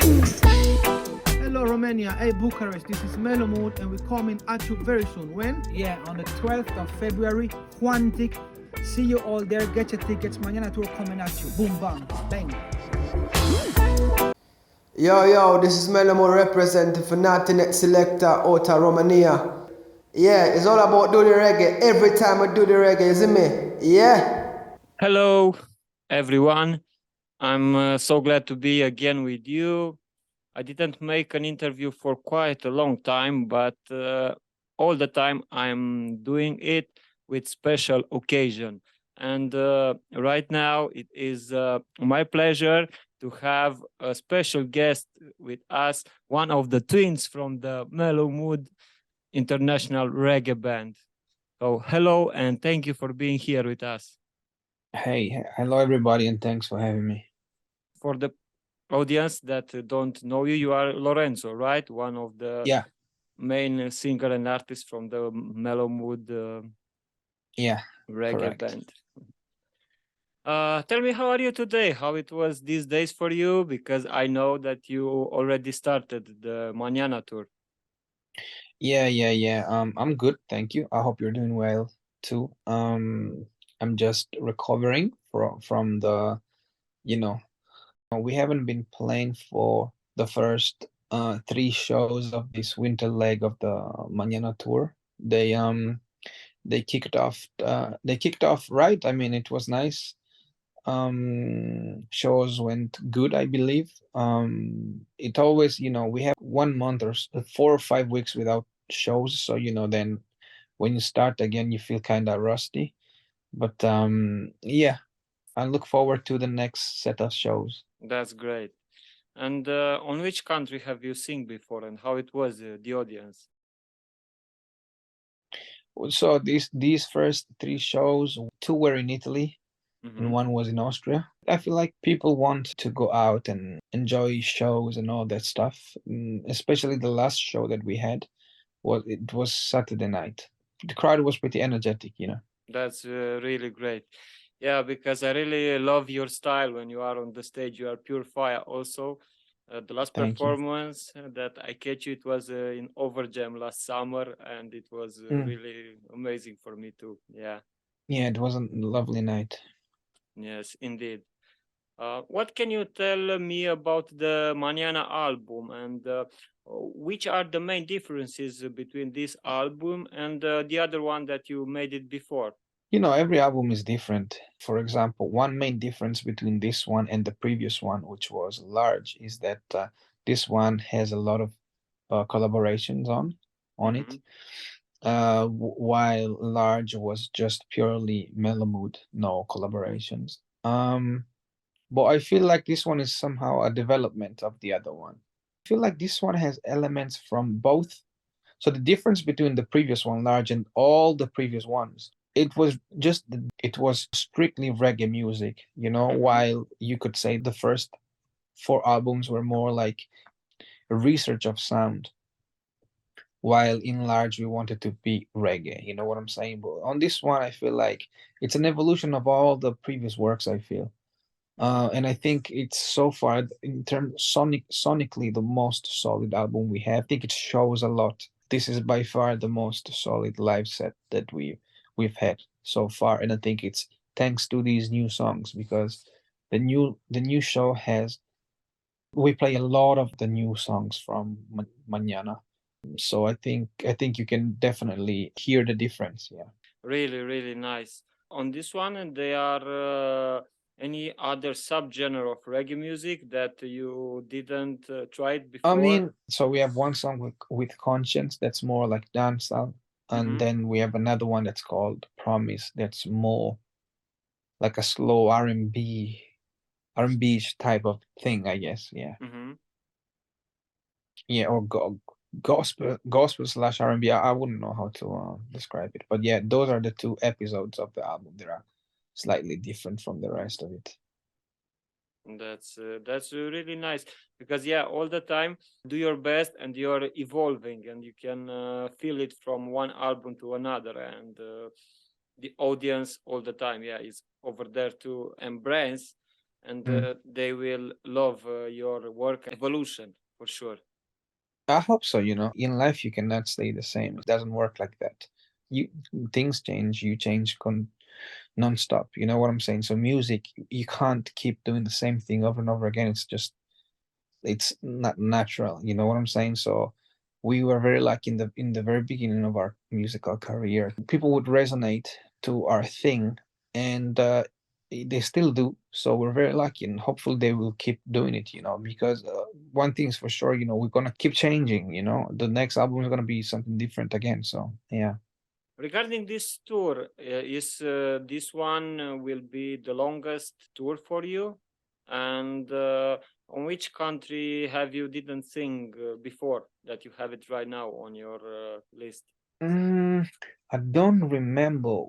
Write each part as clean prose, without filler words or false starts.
Hello Romania, hey Bucharest, this is Mellow Mood and we're coming at you very soon. When? Yeah, on the 12th of February, Quantic. See you all there, get your tickets, Mañana Tour coming at you. Boom, bang, bang. Yo, this is Mellow Mood representing for Net Selector out of Romania. Yeah, it's all about do the reggae. Every time I do the reggae, you see me? Yeah. Hello, everyone. I'm so glad to be again with you. I didn't make an interview for quite a long time, but all the time I'm doing it with special occasion. And right now it is my pleasure to have a special guest with us, one of the twins from the Mellow Mood International Reggae Band. So hello and thank you for being here with us. Hey, hello everybody, and thanks for having me. For the audience that don't know you, you are Lorenzo, right? One of the main singer and artists from the Mellow Mood reggae correct. band. Tell me, how are you today? How it was these days for you? Because I know that you already started the Mañana Tour. Yeah. I'm good, thank you. I hope you're doing well too. I'm just recovering from the, we haven't been playing for the first 3 shows of this winter leg of the Mañana Tour. They kicked off right. I mean, it was nice. Shows went good, I believe. It always, we have 1 month or 4 or 5 weeks without shows, so then when you start again you feel kind of rusty, but I look forward to the next set of shows. That's great. And on which country have you sing before, and how it was the audience? So these first 3 shows, 2 were in Italy and 1 was in Austria. I feel like people want to go out and enjoy shows and all that stuff, especially the last show that we had. It was Saturday night. The crowd was pretty energetic, That's really great. Yeah, because I really love your style when you are on the stage. You are pure fire. Also, the last performance that I catch you, it was in Overjam last summer, and it was really amazing for me too. Yeah, it was a lovely night. Yes, indeed. What can you tell me about the Mañana album, and which are the main differences between this album and the other one that you made it before? Every album is different. For example, one main difference between this one and the previous one, which was Large, is that this one has a lot of collaborations on it, while Large was just purely Mellow Mood, no collaborations. But I feel like this one is somehow a development of the other one. I feel like this one has elements from both. So the difference between the previous one, Large, and all the previous ones, it was strictly reggae music, while you could say the first 4 albums were more like a research of sound, while in Large we wanted to be reggae, you know what I'm saying? But on this one, I feel like it's an evolution of all the previous works, I feel. And I think it's so far, in terms sonically, the most solid album we have. I think it shows a lot. This is by far the most solid live set that we've had so far, and I think it's thanks to these new songs, because the new show we play a lot of the new songs from Mañana. So I think you can definitely hear the difference. Yeah, really, really nice. On this one, there are any other subgenre of reggae music that you didn't try it before? I mean, so we have one song with Conscience that's more like dancehall, and then we have another one that's called Promise, that's more like a slow R&B type of thing, I guess. Yeah. Yeah, or gospel / R&B. I wouldn't know how to describe it, but yeah, those are the 2 episodes of the album. They are slightly different from the rest of it. That's really nice, because all the time do your best and you're evolving, and you can feel it from one album to another, and the audience all the time is over there to embrace and they will love your work evolution for sure. I hope so. In life you cannot stay the same. It doesn't work like that. Things change. You change non-stop. You know what I'm saying? So music, you can't keep doing the same thing over and over again. It's not natural. You know what I'm saying? So we were very lucky in the very beginning of our musical career. People would resonate to our thing, and they still do. So we're very lucky, and hopefully they will keep doing it. Because one thing's for sure. We're gonna keep changing. The next album is gonna be something different again. So yeah. Regarding this tour, is this one will be the longest tour for you? And on which country have you didn't sing before that you have it right now on your list? I don't remember.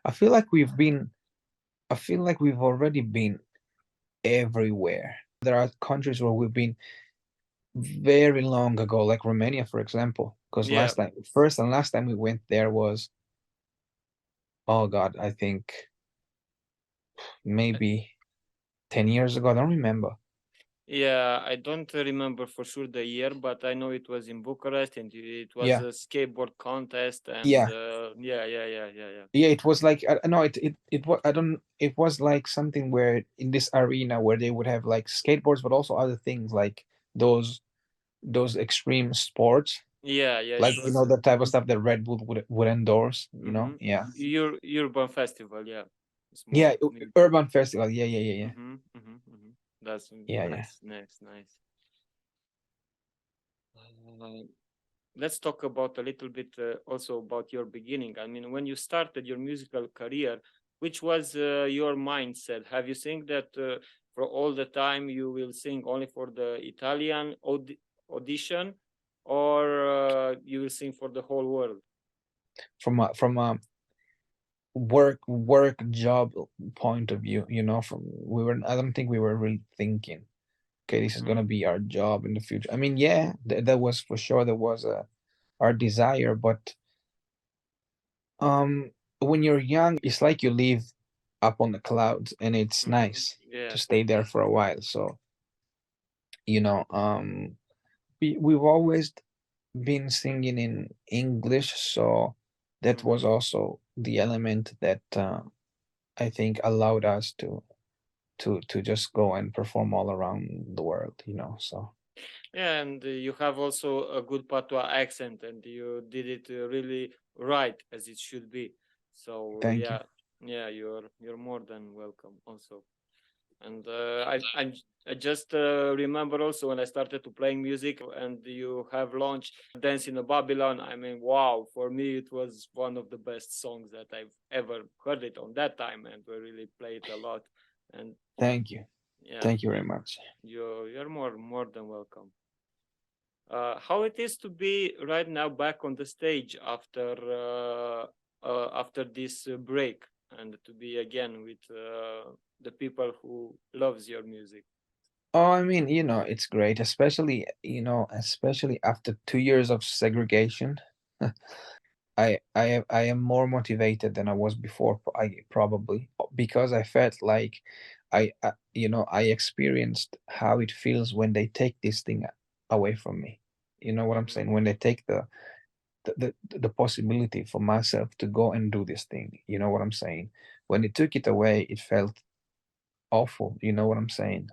I feel like we've already been everywhere. There are countries where we've been very long ago, like Romania, for example. Because first and last time we went there was, oh God, I think maybe 10 years ago. I don't remember. Yeah, I don't remember for sure the year, but I know it was in Bucharest and it was a skateboard contest. And yeah, it was like no, it was it was like something where in this arena where they would have like skateboards, but also other things like those extreme sports. Like the type of stuff that Red Bull would endorse. Urban festival, urban festival, yeah. That's nice. Let's talk about a little bit also about your beginning. I mean, when you started your musical career, which was your mindset? Have you think that for all the time you will sing only for the Italian audition, or you will sing for the whole world? From a work job point of view, I don't think we were really thinking, okay, this is gonna be our job in the future. I mean, yeah, that was for sure. There was our desire, but when you're young, it's like you live up on the clouds, and it's nice to stay there for a while. So we've always been singing in English, so that was also the element that I think allowed us to just go and perform all around the world, so. Yeah, and you have also a good patois accent, and you did it really right as it should be. So Thank you. Yeah, you're more than welcome also. And I just remember also when I started to playing music, and you have launched Dance in a Babylon. I mean, wow, for me it was one of the best songs that I've ever heard it on that time, and we really played a lot. And thank you. Thank you very much. You're more than welcome. How it is to be right now back on the stage after this break, and to be again with the people who loves your music? Oh, I mean, it's great, especially after 2 years of segregation. I am more motivated than I was before. Probably because I felt like I experienced how it feels when they take this thing away from me. You know what I'm saying? When they take the possibility for myself to go and do this thing. You know what I'm saying? When they took it away, it felt awful. You know what I'm saying?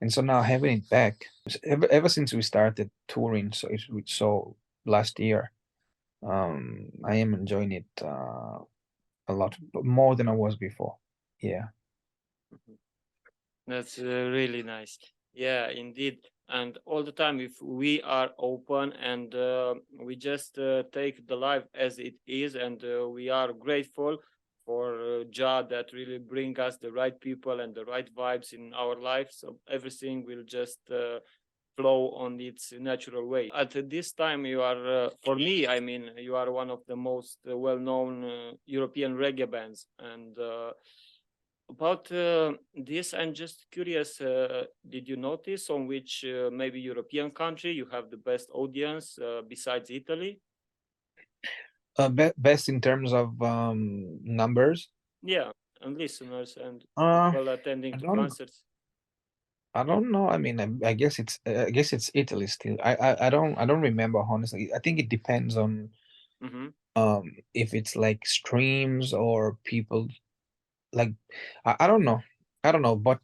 And so now having it back, ever since we started touring, so last year, I am enjoying it a lot more than I was before. Yeah. That's really nice. Yeah, indeed. And all the time, if we are open and we just take the life as it is, and we are grateful for Ja that really bring us the right people and the right vibes in our life, so everything will just flow on its natural way. At this time, you are, for me, I mean, you are one of the most well-known European reggae bands. And about this, I'm just curious, did you notice on which maybe European country you have the best audience besides Italy? Best in terms of numbers? Yeah, and listeners and Uh, people attending I to don't concerts? I don't know. I mean, I guess it's Italy still. I don't remember honestly. I think it depends on Mm-hmm. if it's like streams or people like I don't know. I don't know, but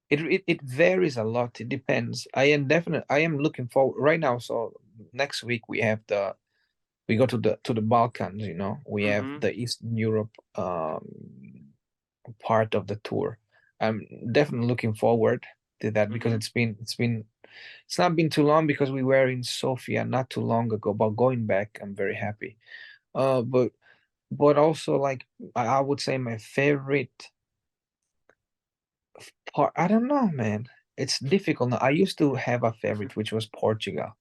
it varies a lot. It depends. I am looking forward right now. So next week we go to the Balkans, we have Mm-hmm. the Eastern Europe part of the tour. I'm definitely looking forward to that because Mm-hmm. it's not been too long because we were in Sofia not too long ago, but going back, I'm very happy. But also like I would say my favorite part, I don't know, man. It's difficult now. I used to have a favorite, which was Portugal,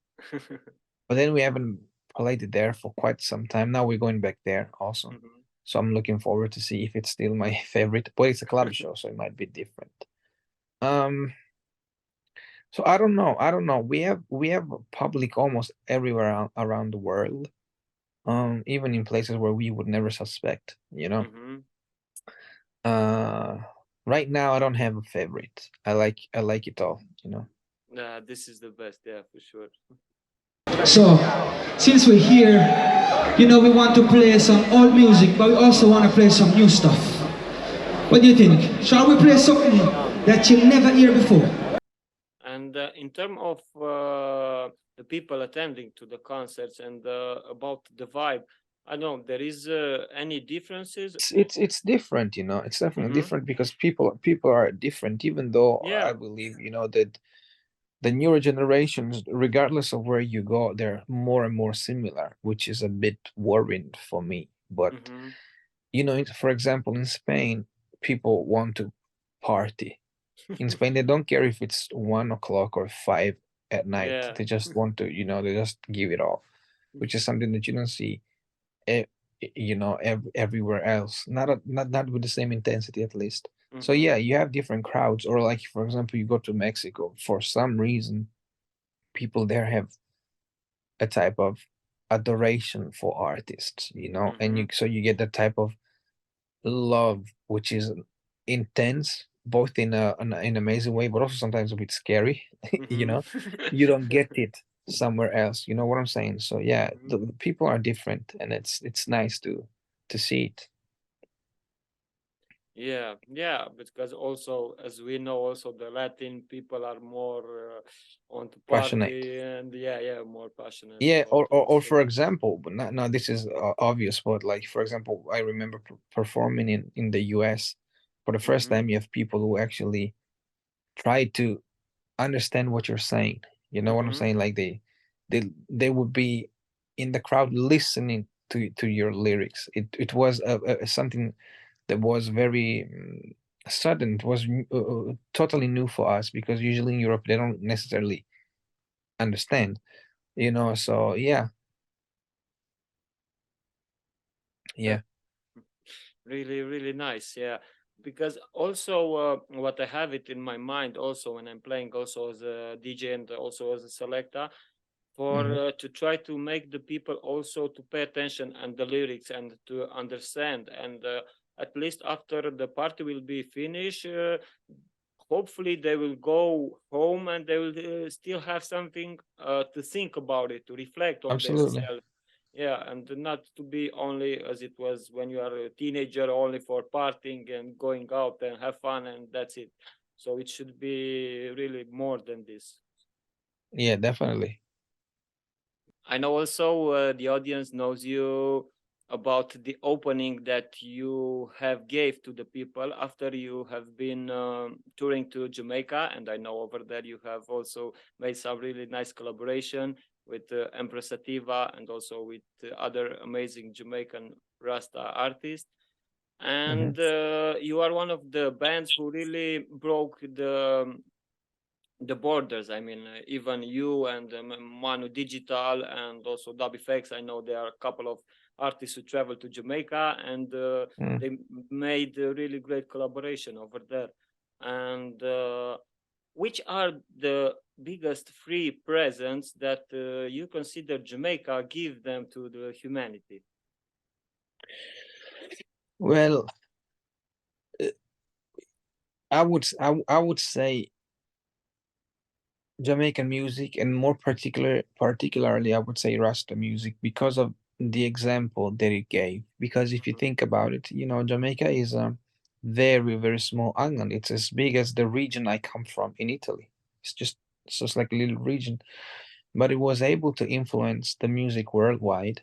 but then we haven't played it there for quite some time. Now we're going back there also. Mm-hmm. So I'm looking forward to see if it's still my favorite. But it's a club show, so it might be different. Um, so I don't know. I don't know. We have a public almost everywhere around the world. Even in places where we would never suspect, Mm-hmm. Uh, right now I don't have a favorite. I like it all. Yeah, this is the best, yeah, for sure. So, since we're here, we want to play some old music, but we also want to play some new stuff. What do you think? Shall we play something that you never hear before? And in terms of the people attending to the concerts and about the vibe, I don't know, there is any differences? It's different. It's definitely Mm-hmm. different because people are different. Even though I Yeah. believe that the newer generations, regardless of where you go, they're more and more similar, which is a bit worrying for me. But Mm-hmm. for example, in Spain, people want to party. In Spain, they don't care if it's 1 o'clock or 5 at night. Yeah. They just want to, they just give it all, which is something that you don't see, e- everywhere else. Not with the same intensity, at least. So Mm-hmm. yeah, you have different crowds, or like for example, you go to Mexico. For some reason, people there have a type of adoration for artists, and Mm-hmm. so you get that type of love, which is intense, both in an amazing way, but also sometimes a bit scary. you Mm-hmm. know, you don't get it somewhere else. You know what I'm saying? So yeah, Mhm. the people are different, and it's nice to see it. Yeah, yeah, because also, as we know, also the Latin people are more on to Passionate. party and yeah, more passionate Yeah, about or this. for example, but not, now this is obvious, but like for example, I remember performing in the US for the first Mm-hmm. time. You have people who actually try to understand what you're saying. You know what I'm Mm-hmm. saying? Like they would be in the crowd listening to your lyrics. It was something that was very sudden. It was totally new for us because usually in Europe they don't necessarily understand. So yeah, That yeah. really, really nice. Yeah, because also what I have it in my mind also when I'm playing also as a DJ and also as a selector for Hmm. to try to make the people also to pay attention and the lyrics and to understand and at least after the party will be finished hopefully they will go home and they will still have something to think about it to reflect on Absolutely. themselves, yeah, and not to be only as it was when you are a teenager only for partying and going out and have fun and that's it. So it should be really more than this. Yeah, definitely. I know also the audience knows you about the opening that you have gave to the people after you have been touring to Jamaica, and I know over there you have also made some really nice collaboration with Empress Sativa and also with other amazing Jamaican Rasta artists. Hmm. And you are one of the bands who really broke the borders. I mean, even you and Manu Digital and also Dub Effects. I know there are a couple of artists who traveled to Jamaica and Mm. they made a really great collaboration over there. And which are the biggest free presents that you consider Jamaica give them to the humanity? Well, I would say Jamaican music, and more particularly, I would say Rasta music, because of the example that it gave. Because if you think about it, Jamaica is a very, very small island. It's as big as the region I come from in Italy. It's just like a little region, but it was able to influence the music worldwide.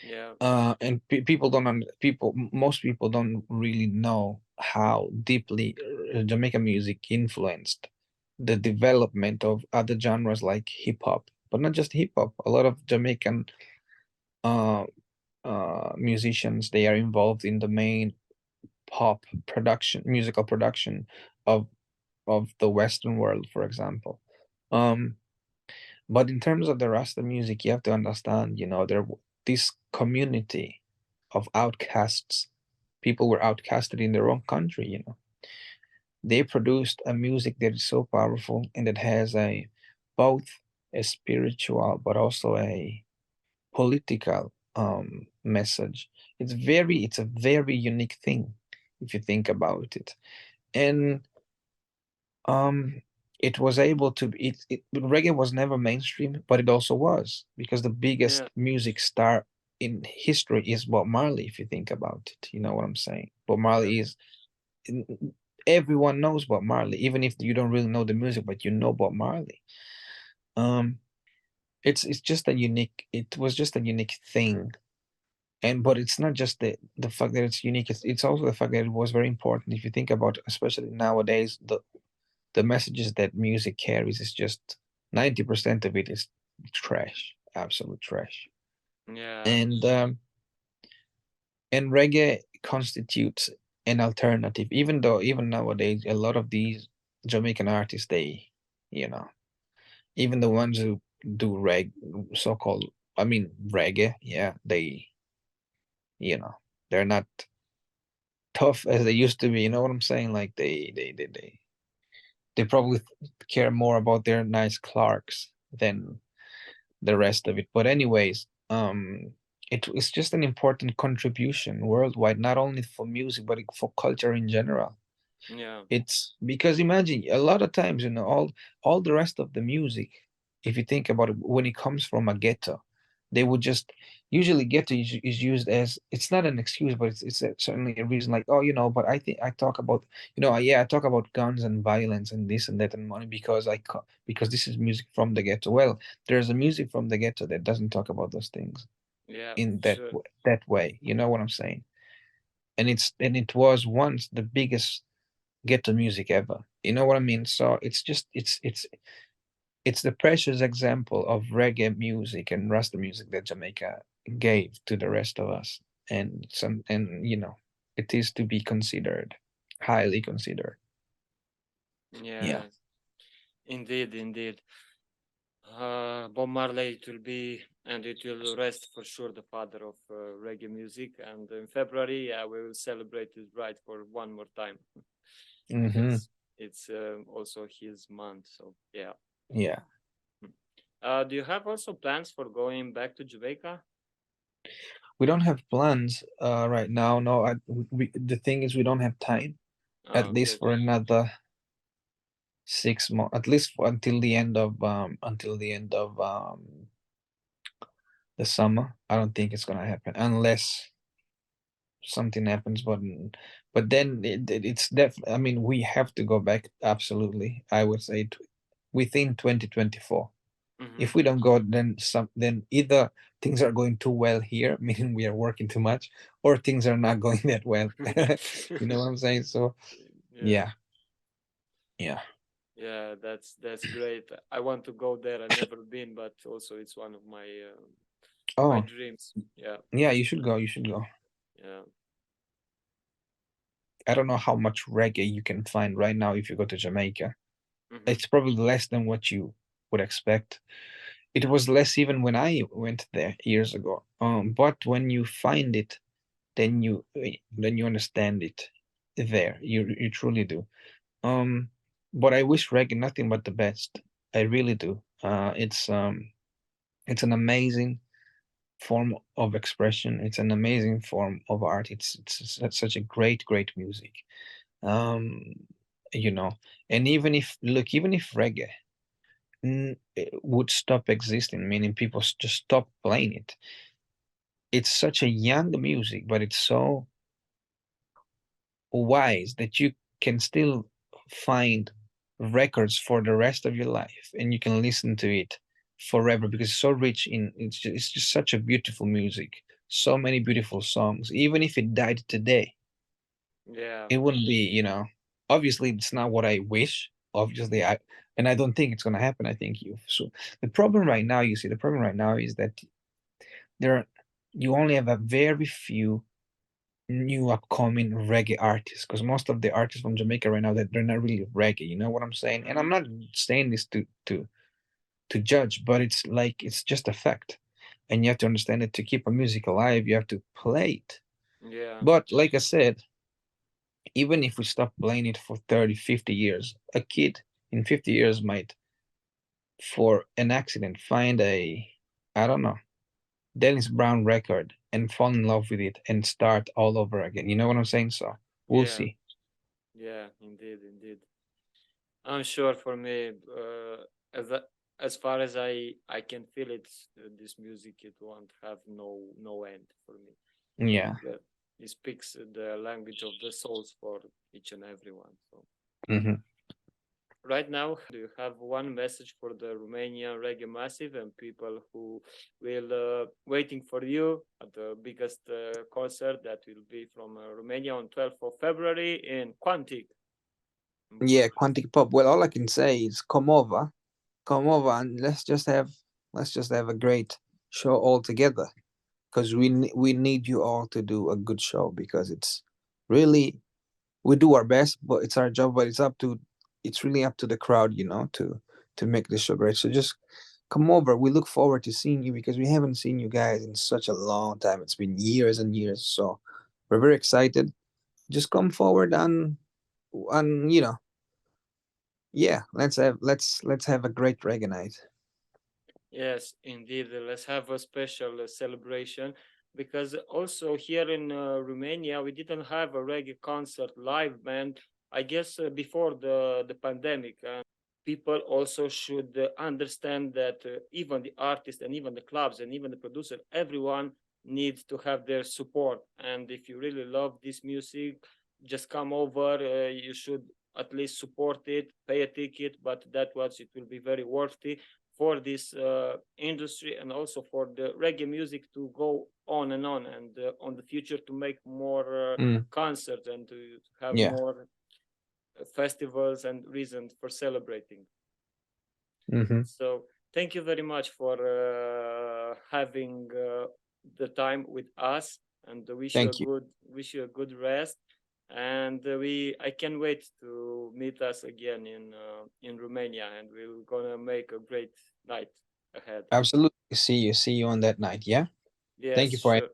Yeah. And people don't most people don't really know how deeply Jamaican music influenced the development of other genres like hip hop, but not just hip hop. A lot of Jamaican uh, musicians, they are involved in the main pop musical production of the Western world, for example. Um, but in terms of the Rasta music, you have to understand, this community of outcasts, people were outcasted in their own country. They produced a music that is so powerful and that has both a spiritual but also a political message. It's a very unique thing if you think about it. And um it was able to reggae was never mainstream, but it also was, because the biggest Yeah. music star in history is Bob Marley. If you think about it, you know what I'm saying. Bob Marley is everyone knows Bob Marley, even if you don't really know the music, but you know Bob Marley. um it's just a unique it was just a unique thing. And but it's not just the fact that it's unique, it's also the fact that it was very important. If you think about, especially nowadays, the messages that music carries is just 90% of it is trash, absolute trash. Yeah. And reggae constitutes an alternative, even though even nowadays a lot of these Jamaican artists, they, you know, even the ones who do so-called, I mean reggae, yeah, they, they're not tough as they used to be. You know what I'm saying? Like they probably care more about their nice Clarks than the rest of it. But anyways, it's just an important contribution worldwide, not only for music but for culture in general. Yeah. It's because imagine a lot of times, all the rest of the music, if you think about it, when it comes from a ghetto, they would just usually ghetto is used as, it's not an excuse, but certainly a reason, like, oh, but I think I talk about, yeah, I talk about guns and violence and this and that and money because because this is music from the ghetto. Well, there's a music from the ghetto that doesn't talk about those things Yeah. in Sure. that way. You know what I'm saying? And it was once the biggest ghetto music ever. You know what I mean? So it's the precious example of reggae music and Rasta music that Jamaica gave to the rest of us. And it is to be considered, highly considered. Yeah. Yeah. Indeed. Indeed. Bob Marley, it will be, and it will rest for sure, the father of reggae music. And in February, yeah, we will celebrate his bride for one more time. Mm-hmm. It's also his month, so yeah. Yeah. Do you have also plans for going back to Jamaica? We don't have plans right now. No, the thing is we don't have time, at least Okay. for another 6 months, at least until the end of the summer. I don't think it's gonna happen unless something happens. But then it's definitely. I mean, we have to go back. Absolutely, I would say within 2024. If we don't go, then either things are going too well here, meaning we are working too much, or things are not going that well. You know what I'm saying? So Yeah. yeah. Yeah, that's great. I want to go there. I've never been, but also it's one of my Oh, dreams. Yeah, yeah. You should go. You should go. yeah. I don't know how much reggae you can find right now if you go to Jamaica. Mhm. It's probably less than what you would expect. It was less even when I went there years ago. But when you find it, then you understand it there. You truly do. But I wish reggae nothing but the best. I really do. It's an amazing form of expression. It's an amazing form of art. It's such a great music. You know, and even if reggae would stop existing, meaning people just stop playing it, it's such a young music, but it's so wise that you can still find records for the rest of your life, and you can listen to it forever because it's so rich in it's just such a beautiful music, so many beautiful songs. Even if it died today, Yeah. it wouldn't be, you know, obviously it's not what I wish, obviously, I don't think it's going to happen. I think the problem right now, you see, the problem right now is that you only have a very few new upcoming reggae artists, because most of the artists from Jamaica right now, that they're not really reggae, you know what I'm saying? And I'm not saying this to judge, but it's like, it's just a fact, and you have to understand that to keep a music alive, you have to play it. Yeah. But like I said, even if we stop playing it for 30-50 years, a kid in 50 years might, for an accident, find a, I don't know, Dennis Brown record and fall in love with it and start all over again. You know what I'm saying? So we'll see. Yeah, indeed. I'm sure for me, as far as I can feel it, this music, it won't have no end for me. Yeah. It speaks the language of the souls for each and everyone. So. Right now, do you have one message for the Romanian reggae massive and people who will waiting for you at the biggest concert that will be from Romania on 12th of February in Quantic? Yeah, Quantic Pop. Well, all I can say is come over, and let's just have a great show all together, because we need you all to do a good show, because it's really, we do our best, but it's our job, but it's really up to the crowd, you know, to make this show great. So just come over. We look forward to seeing you, because we haven't seen you guys in such a long time. It's been years and years. So we're very excited. Just come forward and you know, yeah, let's have a great reggae night. Yes, indeed. Let's have a special celebration, because also here in Romania we didn't have a reggae concert live band. I guess before the pandemic, and people also should understand that even the artists and even the clubs and even the producer, everyone needs to have their support. And if you really love this music, just come over. You should at least support it, pay a ticket, but that was, it will be very worthy for this industry, and also for the reggae music to go on and on the future, to make more concerts and to have more festivals and reasons for celebrating. So thank you very much for having the time with us, and wish you a good rest. And I can't wait to meet us again in Romania, and we're gonna make a great night ahead. Absolutely. See you on that night. Yeah. Yes, thank you for sure.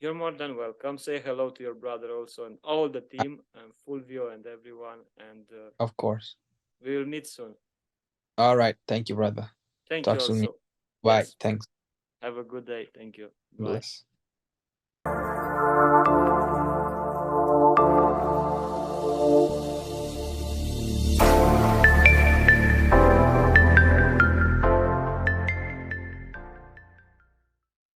You're more than welcome. Say hello to your brother also, and all the team, and Fulvio and everyone. And of course, we will meet soon. All right. Thank you, brother. Thank Talk you soon. also. Bye. Yes. Thanks. Have a good day. Thank you. Bye. Bless.